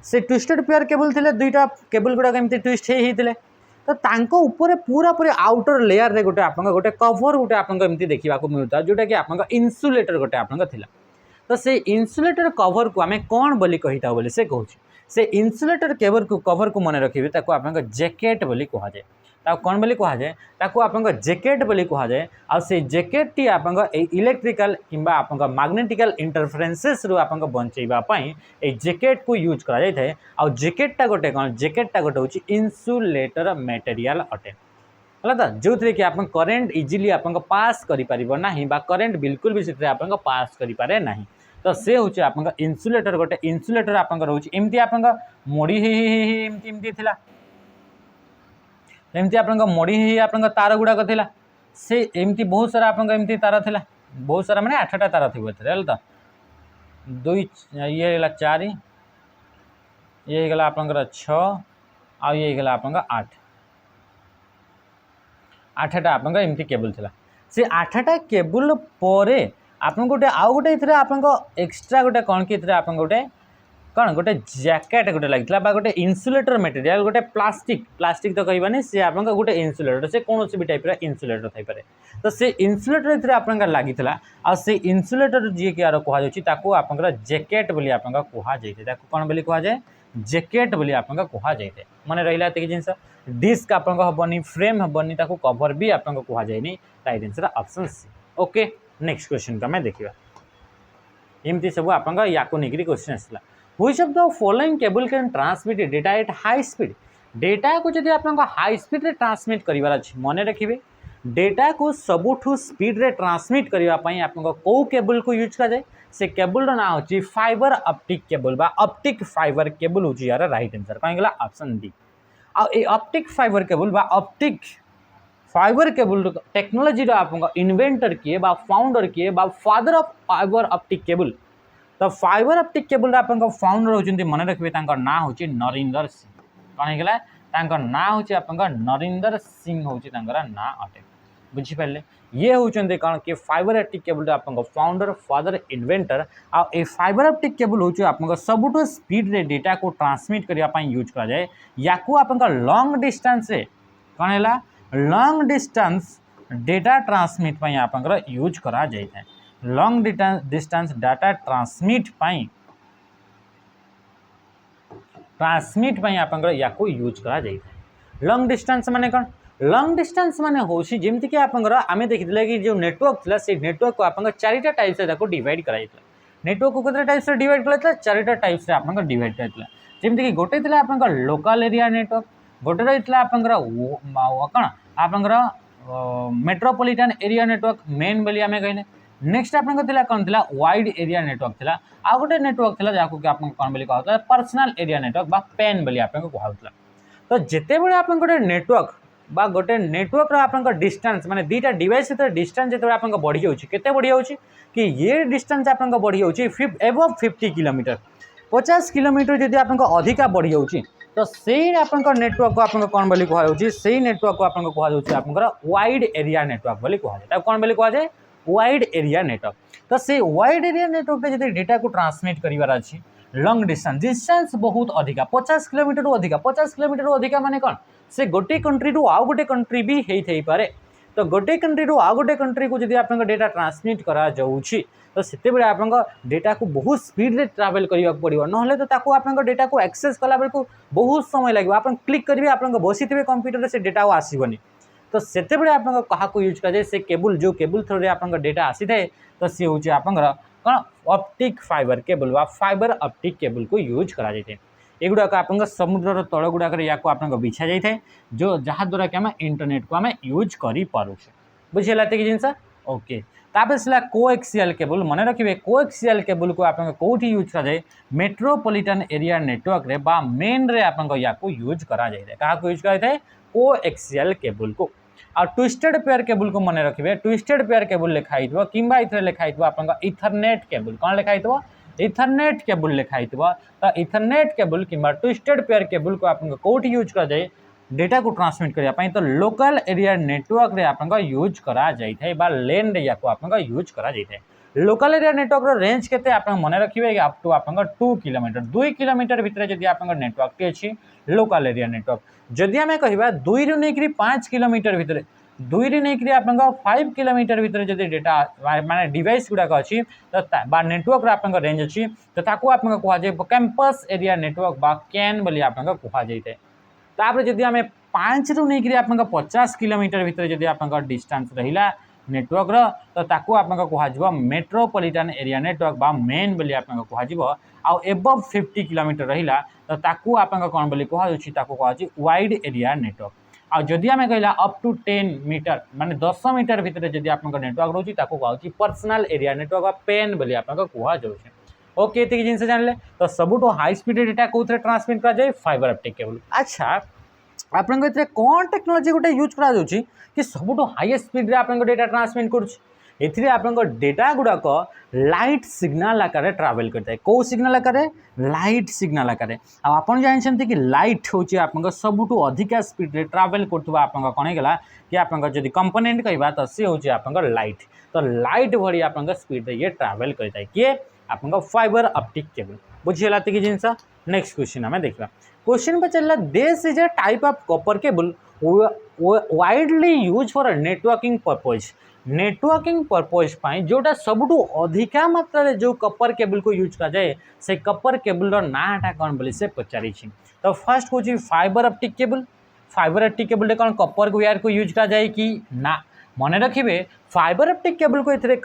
से ट्विस्टेड पेयर केबल थे दुईटा केबल गुड़ाक एमती ट्विस्ट होते तो तांको ऊपर पूरा पूरी आउटर लेयर रे गोटे आप गोटे कवर गोटे आपमती देखा मिलता जोटा कि आप इन्सुलेटर गोटे आप तो से इन्सुलेटर कवर को आम कौन बोली कही था बोली से कहूँ से इन्सुलेटर कवर को मन रखिए आप जैकेट बोली कह जाए कौन बोली कह जाए आप जैकेट बोली कह जाए आ से जैकेट टी आप इलेक्ट्रिकल किंबा आप मैग्नेटिकल इंटरफेरेंसेस रु आप बचाइवाई ए जैकेट को यूज करा जाए थे आ जैकेटा गोटे कौन जैकेटा गोटे हूँ इन्सुलेटर मटेरियल अटे है तो जो थे कि आप करेन्ट इजिली आप पास करें करेन्ट बिल्कुल भी से आप पास करें ना तो से हूँ आप इन्सुलेटर गोटे इन्सुलेटर आप रोचे एमती आप मोड़ी एमती थी एमती आप मोड़ी आप तार गुड़ाक थी से एमती बहुत सारा आप एमती तार थी बहुत सारा माने 8टा तार थी है तो दुई ये 4 ये गला आप 6 आ ये गला आप 8टा आप एमती केबल थी से 8टा केबल पर आप गोटे आउ गोटे आप एक्सट्रा गोटे कौन कि आप गोटे कौन गोटे जैकेट गोटे लगी गोटे इन्सुलेटर मटेरियल गोटे प्लास्टिक तो कहबानी सी आप गोटे इन्सुलेटर से कौन भी टाइप इन्सुलेटर थी पारे तो से इन्सुलेटर आप लगी आ से इन्सुलेटर जी कि यार कहुँ आप जैकेट बोली आप कहुए कौन बोली कह जाए जैकेट बोली आप कहुए मन रहा ये जिनस डिस्क आप हेनी फ्रेम हेनी कवर भी आप कहुए right answer option C okay next question को आम देखा एमती सब आप लेकर क्वेश्चन आसला which of the following cable can transmit data at high speed data को जब आप हाई स्पीड रे ट्रांसमिट करार अच्छे मन रखिए डेटा को सबुठू स्पीड रे ट्रांसमिट करने आप कौ केबल को यूज कराए से केबल ना हूँ फाइबर ऑप्टिक केबल बा ऑप्टिक फाइबर केबल हूँ यार राइट आंसर कहीं ऑप्शन डी आ ऑप्टिक फाइबर केबल बा ऑप्टिक फाइबर केबल टेक्नोलोजी आप इन्वेंटर किए बा फाउंडर किए बा father of fibre optic cable तो फाइबर ऑप्टिक केबल आप फाउंडर होती मन रखिए ना हूँ नरेंद्र सिंह कौन होगा ना हूँ आप नरेंद्र सिंह हूँ ना अटे बुझीपारे ये होती कौन कि फाइबर ऑप्टिक केबल आप फाउंडर फादर इन्वेंटर आ फाइबर ऑप्टिक केबल हूँ आप सबुठ स्पीड रे डेटा को ट्रांसमिट करने यूज कराए या आप लॉन्ग डिस्टेंस कौन है लॉन्ग डिस्टेंस डेटा ट्रांसमिट आप यूज करा जाए लॉन्ग डिस्टेंस डाटा ट्रांसमिट आप या यूज करा जाए लॉन्ग डिस्टेंस माने कौन लॉन्ग डिस्टेंस माने हूँ जमती कि आप आम देखते कि जो नेटवर्क था से नेटवर्क को आप 4टा टाइप से डिवाइड कराई नेटवर्क को कितना टाइप से डिवाइड कराई 4टा टाइप से आप डिवाइड कराई जमती कि गोटे थी आप लोकल एरिया नेटवर्क गोटे रही आप कौन आप मेट्रोपॉलिटन एरिया नेटवर्क मेन बोली आम कहने नेक्स्ट आप कौन थी वाइड एरिया नेटवर्क थी आ गोटे नेटवर्क थी जहाँ को आप कौन बोली कहता पर्सनल एरिया नेटवर्क बा पेन बोली आप कहूला तो जिते बड़े आप गोटे नेटवर्क बा गोटे नेटवर्क आप डिस्टेंस माने दुईटा डिवाइस भर डिस्टेंस जो आप बढ़ी जाऊँगी केते बढ़ी जाऊँगी कि ये डिस्टेंस आप बढ़ी जाऊँगी एबव 50 किलोमीटर 50 किलोमीटर जब आप अधिका बढ़ी जाऊँगी तो सही आप नेटवर्क को आप कौन बोली कहुच्छे से नेटवर्क को आप कहुच्छे आप वाइड एरिया नेटवर्क बोली कहुए कौन बोली कहुए वाइड एरिया नेटवर्क तो से वाइड एरिया नेटवर्क जब डेटा को ट्रांसमिट करार अच्छी लॉन्ग डिस्टेंस बहुत अधिका 50 किलोमीटर अधिका 50 किलोमीटर अधिका माने कौन से गोटे कंट्री रु आउ गोटे कंट्री भी होई पारे तो गोटे कंट्री रू आ गोटे कंट्री को जब आप डेटा ट्रांसमिट करा जाउछि तो सेते बेले आप डेटा को बहुत स्पीड रे ट्रैवल करिया पड़िबो नहले तो ताको आप डेटा को एक्सेस कला बेल को बहुत समय लगे आप क्लिक करेंगे आप बसीथे कंप्यूटर से डेटा आसबनी तो सेते बेले आप क्या यूज कर से केबल जो केबल थ्रू आप डेटा आसी थाए तो सी हूँ आप कौन ऑप्टिक फाइबर केबल व फाइबर ऑप्टिक केबल को यूज करा जाए एगुड़ाक आप समुद्र तल गुड़ाक आप बिछा जाए जो जहाद्वारा कि आम इंटरनेट को आम यूज कर पारुछे बुझीगला ये जिनस ओके तापर से कोएक्सियल केबल मन रखिए कोएक्सियल केबल को आप कौटी यूज कराए मेट्रोपॉलिटन एरिया नेटवर्क रे बा मेन रे आप या यूज करा जाए क्या यूज कराए कोएक्सियल केबल को आ ट्विस्टेड पेयर केबल को मन रखिए ट्विस्टेड पेयर केबल लिखाई कि लिखाई आप इथरनेट केबल कौन लिखाई इथरनेट केबल लिखाई तो इथरनेट केबल कि ट्विस्टेड पेयर केबल को आप कौटी यूज कर जाए डेटा को ट्रांसमिट करने तो लोकल एरिया नेटवर्क रे आप यूज करा जाए बा लेन रे आप यूज करा जाए लोकल एरिया नेटवर्क रेंज केते आप मन रखिए अप टू आप 2 किलोमीटर 2 किलोमीटर भितर जदि आप नेटवर्क टी अच्छी लोकल एरिया नेटवर्क जदि आम कह 2 रु नहीं 5 किलोमीटर भितर 2 रु नहीं आप 5 किलोमीटर भितर जदि डेटा माने डिवाइस गुड़ाक अच्छी तो नेटवर्क आप रेंज अच्छी तो ताको आप कहुए कैंपस एरिया नेटवर्क बा कैन बोली आप कहुए तापर जदि आम 5 रु नहीं आप 50 किलोमीटर भितर जदि आप डिस्टेंस रहिला नेटवर्क रो तो ताको आप कहुआ मेट्रोपॉलिटन एरिया नेटवर्क बा मेन बोली आप कहुआ आउ एबव 50 किलोमीटर रहिला तो ताको आप कौन बोली कहुछि ताको कहुछि वाइड एरिया नेटवर्क आ जदि आम कहला अप टू 10 मीटर माने 10 मीटर भितर जदि आप नेटवर्क रोची ताको कहुछि पर्सनल एरिया नेटवर्क बा पेन बोली आप कहुआ जाउछि ओके ये जिनसे जानले तो सबुठ हाई स्पीड डेटा कौन ट्रांसमिट करा जाए फाइबर ऑप्टिक केबल अच्छा आप कौन टेक्नोलोजी गोटे यूज करा जाउछि कि सबुठ हाई स्पीड रे आप डेटा ट्रांसमिट करुच्छे आप डेटा गुड़ाक लाइट सिग्नल आकार ट्रावेल करता है कौ सिग्नल आकार लाइट सिग्नल आकार आप जानते कि लाइट हूँ आप सबुठ अधिका स्पीड रे ट्रावेल करुवा आप कौन होगा कि आप कंपोनेंट कहवा तो सी हूँ आप लाइट तो लाइट भरी आप स्पीड ये ट्रावेल करता है किए आप फाइबर ऑप्टिक केबल बुझीगला कि जिनस नेक्स्ट क्वेश्चन आम देखा क्वेश्चन पचारा this is a type of copper cable widely use for networking purpose जोटा सबुठ अधिका मात्रा जो कपर केबल को यूज कर जाए से कपर केबल नाटा कौन बोली से पचारि तो फर्स्ट हूँ फाइबर ऑप्टिक केबल कौन कपर वायर को यूज कर जाए कि ना मन रखिए फाइबर ऑप्टिक केबल को इतरे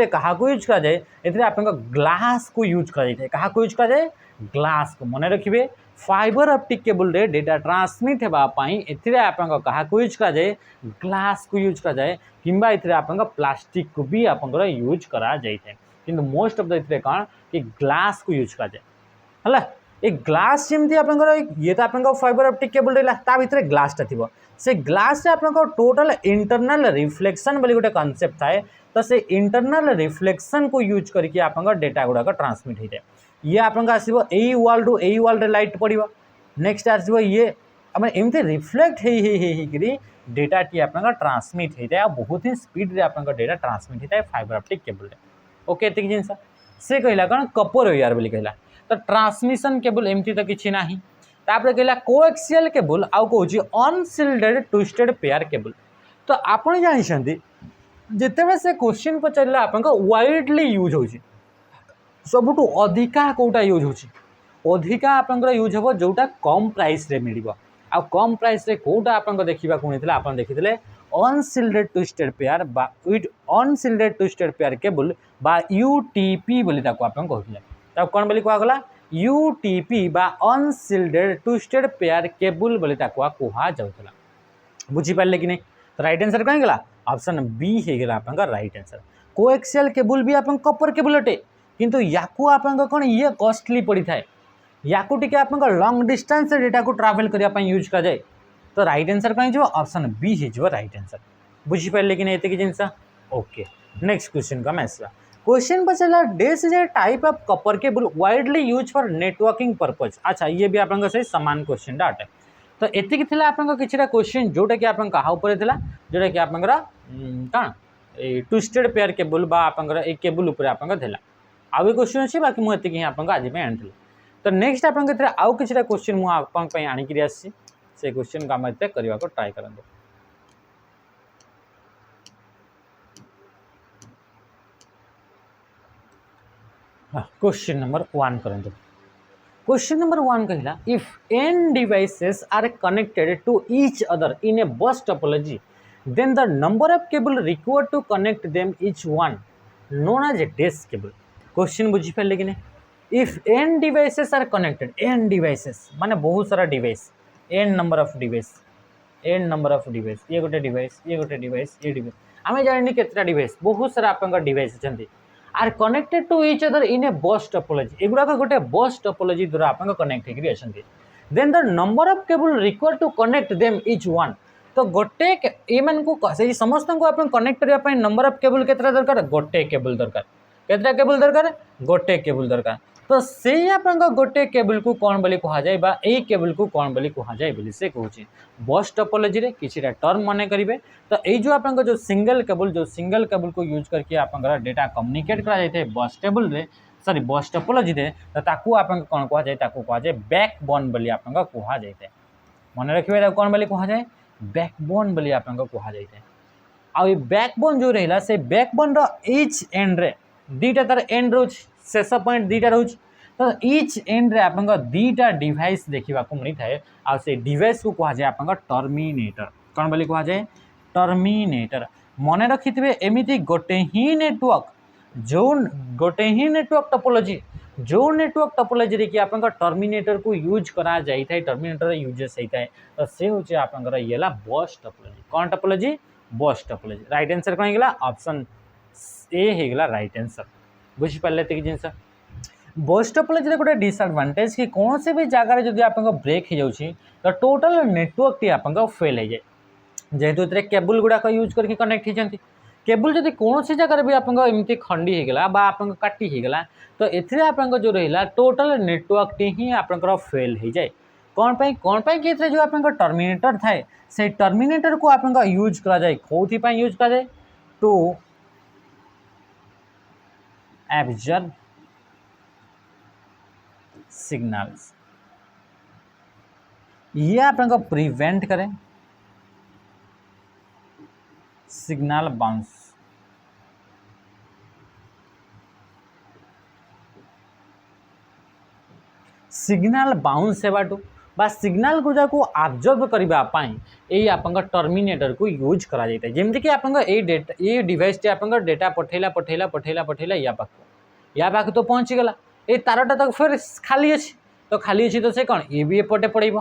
कहा को यूज कर जाए इतरे आप ग्लास को यूज कर जाए क्या यूज कर जाए ग्लास को मन रखिए फाइबर ऑप्टिक केबल रे डेटा ट्रांसमिट होगापाई एथिरे आप यूज कर जाए ग्लास को यूज कर जाए किंबा इतरे आप प्लास्टिक को भी आप यूज करा जाए किंतु मोस्ट ऑफ द इतरे कौन कि ग्लास को यूज कर जाए है ये ग्लास जमी आप ये तो आप फाइबर ऑप्टिक केबल रहा ता भीतर ग्लासटा थी से ग्लास आप टोटल इंटरनल रिफ्लेक्शन बोली गोटे कॉन्सेप्ट थाए तो से इंटरनल रिफ्लेक्शन को यूज करके आप डेटा गुड़ाक ट्रांसमिट हो जाए ये आप आसो यही वाल टू यही वाल लाइट पड़ो नेक्स्ट आसो ये एमती रिफ्लेक्ट हो डेटा टी आप ट्रांसमिट होता है बहुत ही स्पीड रे आप डेटा ट्रांसमिट होता है फाइबर ऑप्टिक केबल ओके ये जिनस से कहला कौन कपर वायर बोली कहला तो ट्रांसमिशन केबल एमती तो किसी ना तापर कहला कोएक्सियल केबल आउ कौन अनसिल्डेड ट्विस्टेड पेयर केबल तो आप जानते जिते से क्वेश्चन पचारा आप वाइडली यूज हो सबुठ अधिका कौटा यूज हो अधिका आप यूज हे जोटा कम प्राइस रे मिल आ कम प्राइस रे कौटा आप देखा मिलता आप देखी unshielded twisted pair with unshielded twisted pair cable बा यूटीपी बोली आप कहते कौन बोली कहगला यूटीपी बा अनसिल्डेड ट्विस्टेड पेयर केबल बोली कहुला बुझीपारे कि नहीं तो राइट आंसर कहीं गला ऑप्शन बी होगा आप राइट आंसर कोएक्सियल केबल भी आप कपर केबल अटे किंतु याकू आप कौन ये कॉस्टली पड़ी थाए याकू टिके आप लॉन्ग डिस्टेंस डेटा को ट्रैवल करने यूज कर जाए तो राइट आंसर कहीं जो ऑप्शन बी हो राइट आंसर बुझीपारे कि नहीं ये जिनस ओके नेक्स्ट क्वेश्चन का मैसेज क्वेश्चन पचारा this is a type of copper cable widely use for networking purpose अच्छा ये भी आप सामान क्वेश्चन अटे तो एतिक थिला आपन किछटा क्वेश्चन जोटा कि आपन कहा ऊपर थिला जोटा कि आपन कौन ए ट्विस्टेड पेयर केबल बा आपन ए केबल ऊपर आपन थिला आउ भी क्वेश्चन अच्छे बाकी मुझे ही आपको आज आनी तो नेक्स्ट आप आउ कि क्वेश्चन मुझे आणिक से क्वेश्चन को आम करने को ट्राए करूँ क्वेश्चन नंबर 1 करंतु क्वेश्चन नंबर 1 कहला if n devices are connected to each other in a bus topology then the number of cable required to connect them each one known as a dash cable question बुझी पाले कि नहीं if n devices are connected n devices माने बहुत सारा device n number of device n number of device ये गोटे device ये गोटे डिवाइस ये डिवाइस आमे जानि केतरा डिवाइस बहुत सारा आपन डिवाइस अछंती are connected to each other in a bus topology एगुड़ा गोटे बस टोपोलॉजी द्वारा आपन कनेक्ट होकर अछंती then the number of cable required to connect them each one तो गोटे ए मान को से समस्त को आपन कनेक्ट करबा पय नंबर ऑफ केबल केतरा दरकार गोटे केबल दरकार केतरा केबल दरकार गोटे केबल दरकार तो से आपन गोटे केबल को कौन बोली कहा जाए बा ए केबल को कौन बोली कहा जाए बोली से कहूची बस टोपोलॉजी रे किछिटा टर्म माने करिवे तो ए जो आपन जो सिंगल केबल को यूज करके आपन डेटा कम्युनिकेट करा जाय बस टेबल रे सॉरी बस टोपोलॉजी रे तो ताकू आपन कौन कहा जाए ताकू कहा जाए बैकबोन बोली आपन कहा जाय मन रखिबे ताकू कौन बोली कहा जाए बैकबोन बोली आपन कहा जाय आ ए बैकबोन जो रहला से बैकबोन रो ईच एंड रे दीटा तार एंड रोज शेष पॉइंट दीटा रोज तो ईच एंड रे आपन दीटा डिवाइस देखा मिली थाए आ से डिवाइस को कहा जाए आपन टर्मिनेटर कौन बोली कहा जाए टर्मिनेटर मन रखिथे एमती गोटे ही नेटवर्क जो गोटे ही नेटवर्क टोपोलॉजी जो नेटवर्क टोपोलॉजी रे कि आपन टर्मिनेटर को यूज करा जाई थाए टर्मिनेटर यूजेस होता है तो से होचे आपन येला बस टोपोलॉजी कौन टोपोलॉजी बस टोपोलॉजी राइट आंसर कौन गला ऑप्शन ए हेगला राइट आंसर बुझी पाले तक जिनस बस टोपोलॉजी गोटे डिसएडवांटेज कि कौन से भी जगह जब आप ब्रेक हो जाउछि तो टोटल नेटवर्क टी आप फेल हो जाए जेहेतु ये केबल गुड़ाक यूज करके कनेक्ट होती केबल जब कौन सी जगह भी आपमती खंडी होगला आप काटी होगला तो ये आप जो रहा टोटल नेटवर्क टी ही आप फेल हो जाए कौन कि जो आप टर्मिनेटर थाए से टर्मिनेटर को आप यूज करा जाए कौन यूज करा जाए टू एब्जॉर्ब सिग्नल्स ये आप प्रिवेंट करें सिग्नल बाउंस सिग्नल बाउंस हेबाटू बा सिग्नल गुजा को ऑब्जर्व करबा पई एई आपन टर्मिनेटर को यूज करा जाता है जेमति कि आपन ए डेटा ये डिवाइस टे आपन डेटा पठेला या पाख तो पहुँची गला ए तारटा तक फिर खाली अच्छी तो खाली अच्छी तो से कौन ये भी एपटे पड़ेब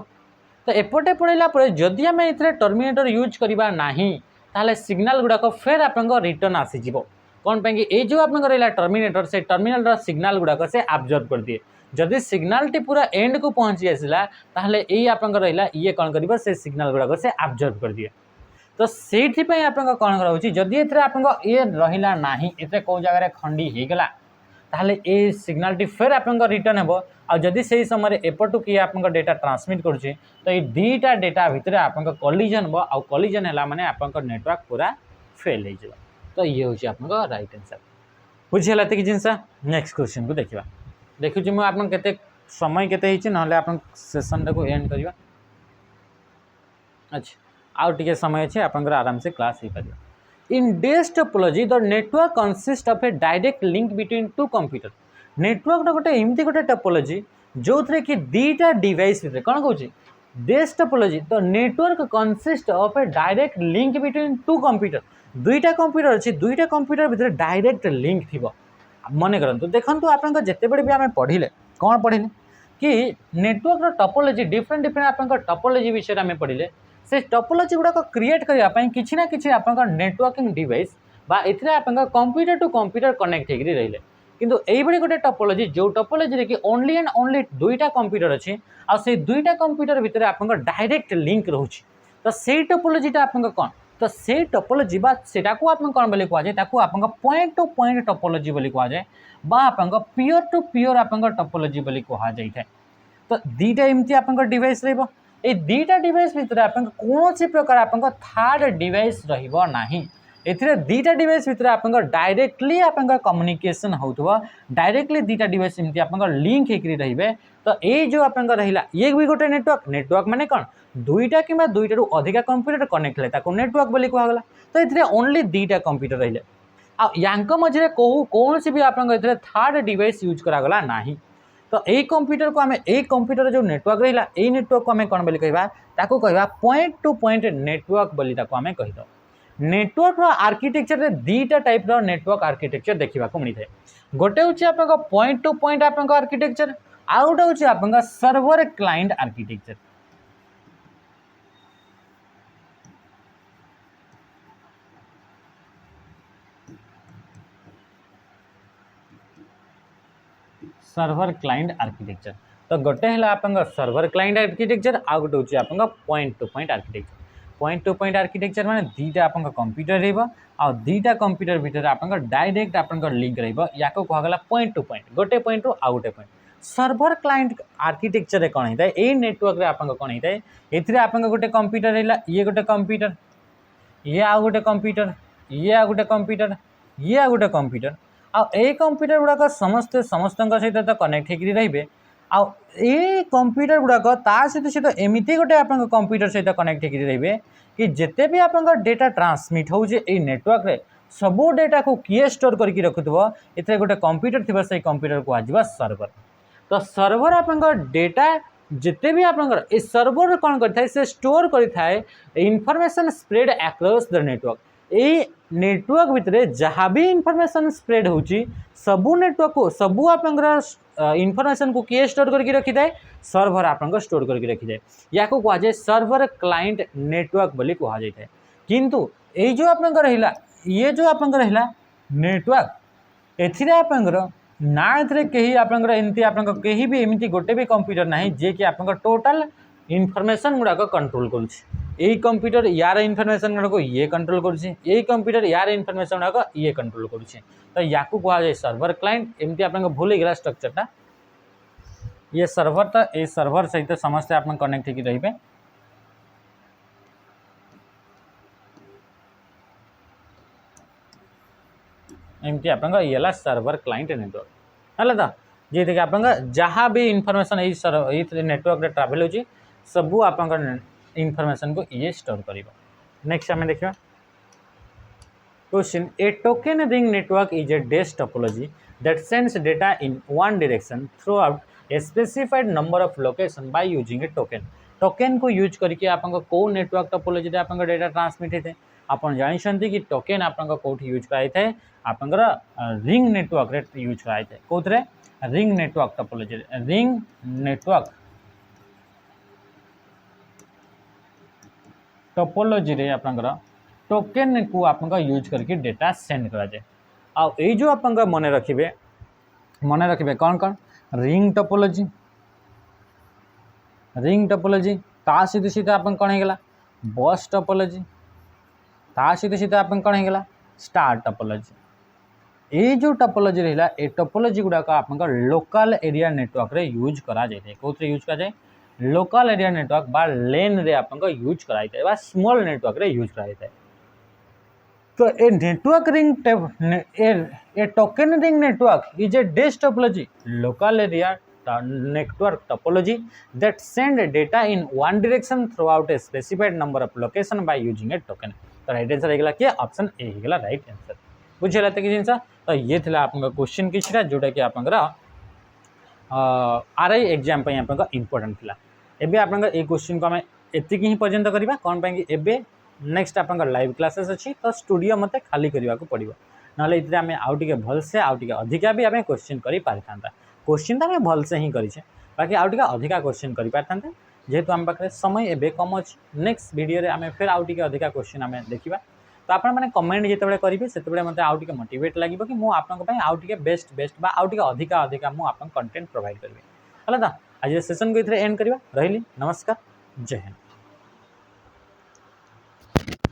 तो एपटे पड़ेला जदि आम ए टर्मिनेटर यूज करवा नहीं ताहले सिग्नल गुड़ाक फेर आप रिटर्न आसीज कौन पे ये जो आप रहा टर्मिनेटर से टर्मिनेटर सिग्नल गुड़ाक से ऑब्जर्व कर दिए जदि सिग्नल टी पूरा एंड को पहुँची आसला ताहले ये आप रहा ये कौन कर सिग्नल गुड़ाक से ऑब्जर्व कर दिए तो से आप कौन करा जदि आप ये रहा ना ये कौ जगह खंडी होगला ताहले ए सिग्नल टी फेर आप रिटर्न हेबो आ जदि से समय एपटू किए आप डेटा ट्रांसमिट करुचे तो ये दीटा डेटा भितर आप कलिजन हो आ कलिजन है माने आप नेटवर्क पूरा फेल हो जाए तो ये हूँ आप राइट आंसर बुझीगला कि जिनस नेक्स्ट क्वेश्चन को देखा देखुची मुझे आप समय केते ना आप सेसन को एंड करवा अच्छा आउ टे समय अच्छे आप आराम से क्लास हो पार In dash topology, the network consists of a direct link between two computers. Network गोटे एमती गोटे टोपोलॉजी जो थे कि दीटा डिवाइस भितर कौन कौन डेश टोपोलॉजी तो network consist of A direct link between two computer दुईटा कंप्यूटर अच्छी दुईटा कंप्यूटर भितर डायरेक्ट लिंक थी मन करते देखो आप जिते बड़े भी आम पढ़ले कौन पढ़ले कि नेटवर्क टोपोलॉजी डिफरेंट डिफरेंट आप टोपोलॉजी विषय में पढ़ले से टोपोलॉजी गुड़ाक क्रिएट करने किसी ना कि आप नेटवर्किंग डिवाइस बा इतने आप कंप्यूटर टू कंप्यूटर कनेक्ट होकर रही किंतु यही गोटे टोपोलॉजी जो टोपोलॉजी कि ओनली एंड ओनली दुईटा कंप्यूटर अच्छी आ से दुईटा कंप्यूटर भितर आप डायरेक्ट लिंक रोचे तो से टोपोलॉजीटा आप कौन तो से टोपोलॉजी बाटा को आप कौन बोली कहुए आप पॉइंट टू पॉइंट टोपोलॉजी बोली कहुए आप पियोर टू पियोर आप टोपोलॉजी बोली कहुए तो दीटा एमती आप डिवाइस रही ये दीटा डिवाइस भितर आप कौन सी प्रकार आप थर्ड डिवाइस रहा एथिरे दीटा डिवाइस भितर आप डायरेक्टली आप कम्युनिकेशन होथवा डायरेक्टली दीटा डिवाइस एमती आप लिंक होकर रहिबे तो ये जो आप रहा ये भी गोटे नेटवर्क माने कौन दुईटा कि दुईटा अधिका कंप्यूटर कनेक्ट है नेटवर्क बोली कहला तो ये ओनली दीटा कंप्यूटर रहिले यांक मझे कौन सी भी आप थर्ड डिवाइस यूज करागला नहीं। तो यही कंप्यूटर को आम ए कंप्यूटर जो नेटवर्क रहा यही नेटवर्क को आम कौन बोली कहवा ताको कहवा पॉइंट टू पॉइंट नेटवर्क बोली ताको आम कहीद। नेटवर्क आर्किटेक्चर रे दीटा टाइप रो नेटवर्क आर्किटेक्चर देखा मिलता है। गोटे हूँ आप पॉइंट टू पॉइंट आप आर्किटेक्चर आउ गोटे हूँ आप server client architecture. Server client architecture तो गोटे है आप सर्वर क्लाइंट आर्किटेक्चर आउ गोटे हूँ आप point two point architecture. Point two point architecture माने दीटा आप कंप्यूटर रहा दीटा कंप्यूटर भितर आप डायरेक्ट आप लिंक या कहगला पॉइंट टू पॉइंट गोटे पॉइंट रु आउ गोटे पॉइंट। सर्वर क्लाइंट आर्किटेक्चर कौन होता है ये नेटवर्क आप कौन होता है ये आप गोटे कंप्यूटर रहा ये गोटे कंप्यूटर ये आउ गोटे कंप्यूटर ये आउ गोटे कंप्यूटर ये आउ गोटे कंप्यूटर आई कंप्यूटर गुड़ाक समस्ते समस्त सहित तो कनेक्ट होकर रे आ कंप्यूटर गुड़ाक सहित एमती गोटे आप कंप्यूटर सहित कनेक्ट होकर रे कि जिते भी आप डेटा ट्रांसमिट हो नेटवर्क रे सबू डेटा को किए स्टोर करके रखुव ये गोटे कंप्यूटर थी से कंप्यूटर को आज सर्वर। तो सर्वर आप डेटा जिते भी आप सर्वर कौन करता है से स्टोर करता है information spread across the network. ये नेटवर्क भितर जहाँ भी इनफॉरमेशन स्प्रेड होची सबू नेटवर्क को सबू आप इनफॉरमेशन को किए स्टोर करके रखी थाए सर्वर आप स्टोर करके रखी थाए या को कह जाए सर्वर क्लाइंट नेटवर्क बोली कह जाए। किंतु ये जो आप रहा ये जो आप रहा नेटवर्क एथिरे आप ना ए कहीं आप कहीं भी एमती गोटे भी कंप्यूटर ना जे कि आप टोटाल इनफॉरमेशन गुड़ाक कंट्रोल करुँच कंप्यूटर यार इनफॉरमेशन गुड़ाक ये कंट्रोल करुँच कंप्यूटर यार इनफॉरमेशन गुड़ाक ये कंट्रोल करुँच। तो या कह जाए सर्वर क्लाइंट एमती आप भूल गला स्ट्रक्चरटा ये सर्वर। तो ये सर्वर सहित समस्ते आप कनेक्ट होकर रे एमती आप ये सर्वर क्लाइंट नेटवर्क है। तो जी देखिए आप जहाँ भी इनफॉरमेशन ये नेटवर्क रे ट्रैवल होची सबू आप इनफॉरमेशन को ये स्टोर कर। नेक्स्ट आम देखा question A token ring network is a dash topology that sends data in one direction throughout a specified number of location by using a token. Token को use करके आप network topology आप data transmit होते आप जानते कि token आप use कराई आप रिंग नेटवर्क रे यूज कराई कौन ring network topology ring network topology रे आप टोकन को आप यूज करके डेटा सेंड करा जाए। आ जो आप मन रखिए कौन कौन रिंग टोपोलॉजी ता सीधे सीधे आप कौन होगा बस टोपोलॉजी ता सीधे सीधे आप कौन होगा स्टार टोपोलॉजी। ये जो टोपोलॉजी रहा ये टोपोलॉजी गुड़ाक आप लोकल एरिया नेटवर्क रे यूज करा जाए कौन यूज करा जाए लोकल एरिया नेटवर्क बा लेन रे आप यूज कराई बा स्मॉल नेटवर्क रे यूज कराई। तो a network ring a token ring network is a dash topology local area network topology that send data in one direction throughout a specified number of location by using a token. तो right answer होगा कि option A होगा right answer बुझेगा तो जिन। तो ये थी आप question किछटा जोटा कि आप आरआई एग्जाम आप इंपोर्टेंट थिला। एबे आप क्वेश्चन को आम एतिक ही पर्यंत करवा कौन पाई एबे नेक्स्ट आप लाइव क्लासेस अच्छी तो स्टूडियो मत खाली करने को पड़ो ना आम आउ टे भलसे आउ टे अधिका भी आम क्वेश्चन कर पारि था। क्वेश्चन तो आम भलसे ही करें बाकी आउ टे अधिका क्वेश्चन कर पारि था जेहेतु आम पाखे समय एबे कम अच्छी नेक्स्ट वीडियो आम फिर आउ टे अधिका क्वेश्चन आम देखा। तो आप कमेंट जिते करेंगे से मत आउ टे मोटिवेट लगे कि मुझे आउ टे बेस्ट बेस्ट बा आउ टे अधिका अधिका मुझे कंटेंट प्रोवाइड करी है। तो आज सेशन को ये एंड करवा रही नमस्कार जय हिंद।